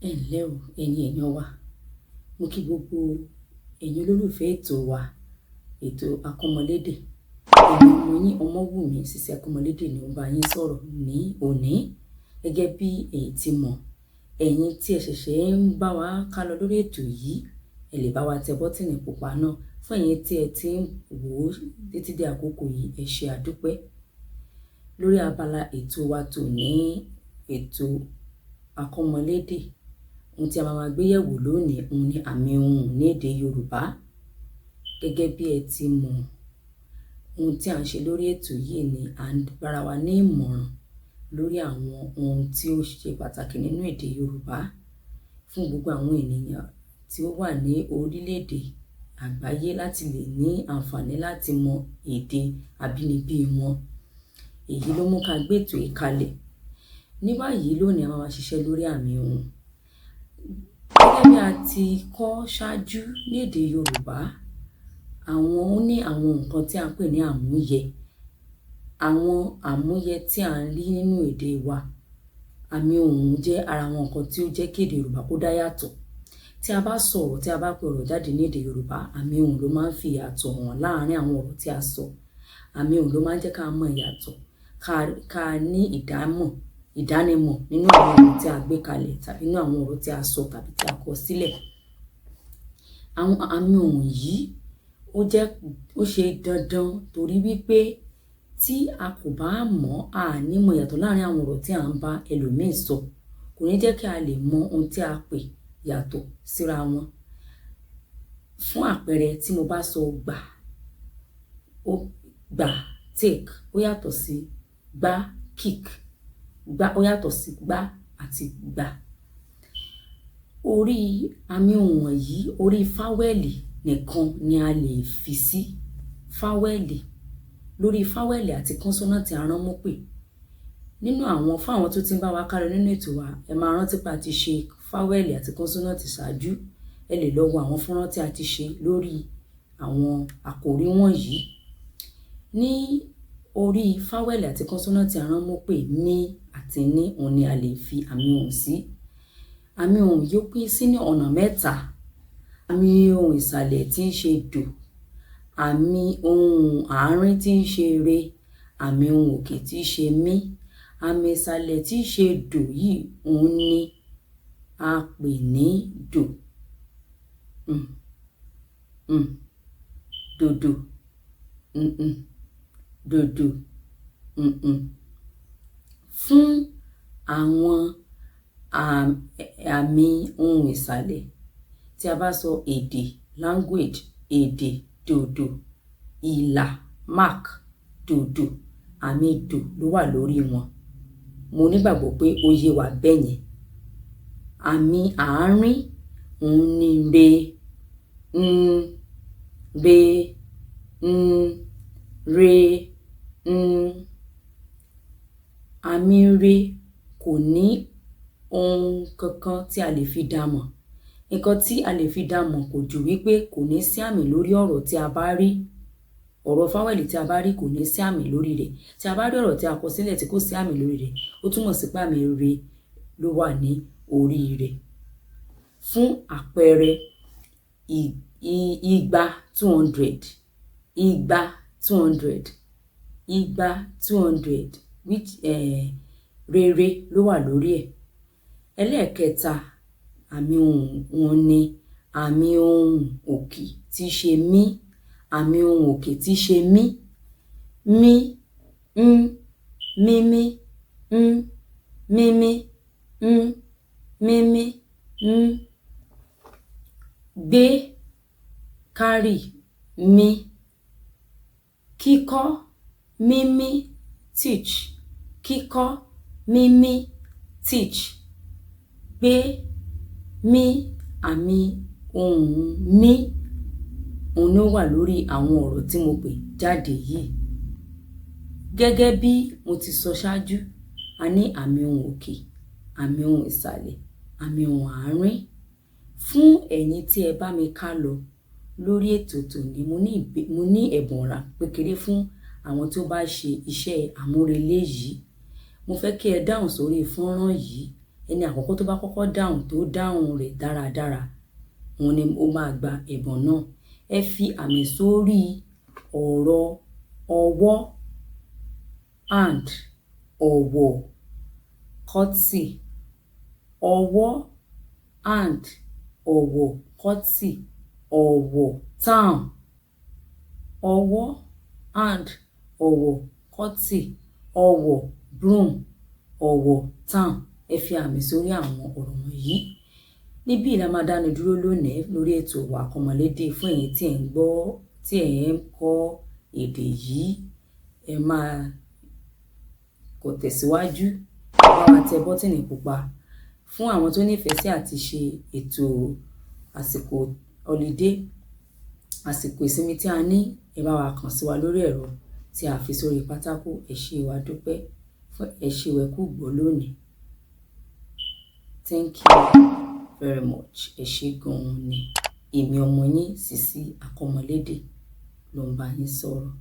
Ẹ ǹlẹ́ o, ẹ̀yin èèyàn wa. Mo kí gbogbo ẹ̀yin olólùfẹ́ ètò wa, ètò Akọ́mọlédè. Èmi ọmọ yín Ọmọ́wùmí Sisi Akọ́mọlédè ni ó bá yín sọ̀rọ̀ ní òní. Gẹ́gẹ́ bí èyí tí mọ̀, ẹ̀yin tí ẹ ṣẹ̀ṣẹ̀ ń bá wa ká lọ lórí ètò yìí, ẹ lè bá wa tẹ bọ́tìnì pupa náà. Fún ẹ̀yin tí ẹ ti ń wò ó títí dé àkókò yìí, ẹ ṣé àdúpẹ́. Lórí abala ètò wa tòní, ètò Akọ́mọlédè, ohun tí a máa gbé yẹ̀wò lónìí ni àmì ohùn ní èdè Yorùbá. Gẹ́gẹ́ bí ẹ ti mọ̀, ohun tí à ń ṣe lórí ètò yìí ni à ń gbára wa ní ìmọ̀ràn lórí àwọn ohun tí ó ṣe pàtàkì nínú èdè Yorùbá fún gbogbo àwọn ènìyàn tí ó wà ní orílẹ̀-èdè àgbáyé láti lè ní àǹfààní láti mọ èdè abínibí wọn. Èyí ló mú ká gbé ètò yìí kalẹ̀. Ní báyìí lónìí a máa ṣiṣẹ́ lórí àmì ohùn. Gẹ́gẹ́ bí a ti kọ́ ṣáájú ní èdè Yorùbá, ó ní àwọn nǹkan tí a ń pè ní àmúyẹ. Àwọn àmúyẹ tí a ń rí nínú èdè wa. Àmì ohùn jẹ́ ara àwọn nǹkan tí ó jẹ́ kí èdè Yorùbá kó dá yàtọ̀. Tí a bá sọ̀rọ̀, tí a bá pe ọ̀rọ̀ jáde ní èdè Yorùbá, àmì ohùn ló máa ń fi ìyàtọ̀ hàn láàárín àwọn ọ̀rọ̀ tí a sọ. Àmì ohùn ló máa ń jẹ́ ká mọ ìyàtọ̀, ká ní ìdánimọ̀ nínú àwọn ọ̀rọ̀ tí a gbé kalẹ̀ tàbí nínú àwọn ọ̀rọ̀ tí a sọ tàbí tí a kọ sílẹ̀. Àwọn àmì ohùn yìí ó ṣe dandan torí wípé tí a kò bá mọ̀, a ní mọ ìyàtọ̀ láàárín àwọn ọ̀rọ̀ tí a ń bá ẹlòmíì sọ. Kò ní jẹ́ kí a lè mọ ohun tí a pè yàtọ̀ síra wọn. Fún àpẹẹrẹ, tí mo bá sọ gbà, take, ó yàtọ̀ sí gbá, kick. Gbá ó yàtọ̀ sí gbá àti gbà. Orí àmì ohùn wọ̀nyí, orí fáwẹ́ẹ̀lì nìkan ni a lè fi sí. Fáwẹ́ẹ̀lì. Lórí fáwẹ́ẹ̀lì àti kọ́nsọ́náǹtì aránmọ́pè. Fún àwọn tó ti ń bá wa ká lọ nínú ètò wa, ẹ máa rántí pé a ti ṣe fáwẹ́ẹ̀lì àti kọ́nsọ́náǹtì ṣáájú. Ẹ lè lọ wo àwọn fọ́nrán tí a ti ṣe lórí àwọn àkòrí wọ̀nyí. Ní orí fáwẹ́ẹ̀lì àti kọ́nsọ́náǹtì aránmọ́pè ní àti ní òun ni a lè fi àmì ohùn sí. Àmì ohùn yóò pín sí ní ọ̀nà mẹ́ta. Àmì ohùn ìsàlẹ̀ tí ń ṣe dò, àmì ohùn àárín tí ń ṣe re, àmì ohùn òkè tí ń ṣe mí. Àmì ìsàlẹ̀ tí ń ṣe dò yìí òun ni a pè ní dò. Dòdò. Dòdò. Fún àwọn àmì ohùn ìsàlẹ̀, tí a bá sọ èdè, language, èdè, dòdò, ìlà, mark, dòdò, àmì dò ló wà lórí wọn. Mo nígbàgbọ́ pé ó yé wa bẹ́yẹn. Àmì àárín òun ni re, re, re. Àmì re kò ní ohun kankan tí a lè fi dá mọ̀. Nǹkan tí a lè fi dá mọ̀ kò jù wípé kò ní sí àmì lórí ọ̀rọ̀ tí a bá rí. Ọ̀rọ̀ fáwẹ́ẹ̀lì tí a bá rí kò ní sí àmì lórí rẹ̀. Tí a bá rí ọ̀rọ̀ tí a kọ sílẹ̀ tí kò sí àmì lórí rẹ̀, ó túmọ̀ sí pé àmì re ló wà ní orí rẹ̀. Fún àpẹẹrẹ, igba, 200. Igba, 200. Igba, 200. Rere ló wà lórí ẹ̀. Ẹlẹ́ẹ̀kẹta àmì ohùn wọn ni àmì ohùn òkè tí í ṣe mí. Àmì ohùn òkè tí í ṣe mí. Mí, mímí, mímí, mímí, gbé, carry, mí. Kíkọ́, mímí, teach. Kíkọ́, mímí, teach. Gbé, mí, àmì ohùn mí òun ló wà lórí àwọn ọ̀rọ̀ tí mo pè jáde yìí. Gẹ́gẹ́ bí mo ti sọ ṣáájú, a ní àmì ohùn òkè, àmì ohùn ìsàlẹ̀, àmì ohùn àárín. Fún ẹ̀yin tí ẹ bá mi ká lọ lórí ètò tòní, mo ní ẹ̀bùn ọ̀rà kékeré fún àwọn tó bá ṣe iṣẹ́ àmúrelé yìí. Mo fẹ́ kí ẹ dáhùn sórí fọ́nrán yìí. ẹni àkọ́kọ́ tó bá kọ́kọ́ dáhùn tó dáhùn rẹ̀ dáradára òun ni ó máa gba ẹ̀bùn náà. Ẹ fi àmì sórí ọ̀rọ̀ ọwọ́ hand, ọ̀wọ̀, courtesy, ọwọ́ hand, ọ̀wọ̀, courtesy, ọ̀wọ̀ town, ọwọ́ hand, ọ̀wọ̀, courtesy, ọ̀wọ̀ broom, ọ̀wọ̀ town. Ẹ fi àmì sórí àwọn ọ̀rọ̀ wọ̀nyí. Níbí la máa dánu dúró lónìí lórí ètò wa Àkọ́mọlédè. Fún ẹ̀yin tí ẹ̀ ń gbọ́, tí ẹ̀ ń kọ́ èdè yìí, ẹ máa kò tẹ̀síwájú, ẹ bá wa tẹ bọ́tìnì pupa. Fún àwọn tó nífẹ̀ẹ́ sí àti ṣe ètò àsìkò holiday, àsìkò ìsinmi tí a ní, ẹ bá wa kàn sí wa lórí ẹ̀rọ tí a fi sórí pátákó. Ẹ ṣé wa dúpẹ́, ẹ ṣé wẹ kú gbọ́ lónìí. Thank you very much. Ẹ ṣé gan-an ni. Èmi ọmọ yín Sisi Àkọ́mọlédè ló ń bá yín sọ̀rọ̀.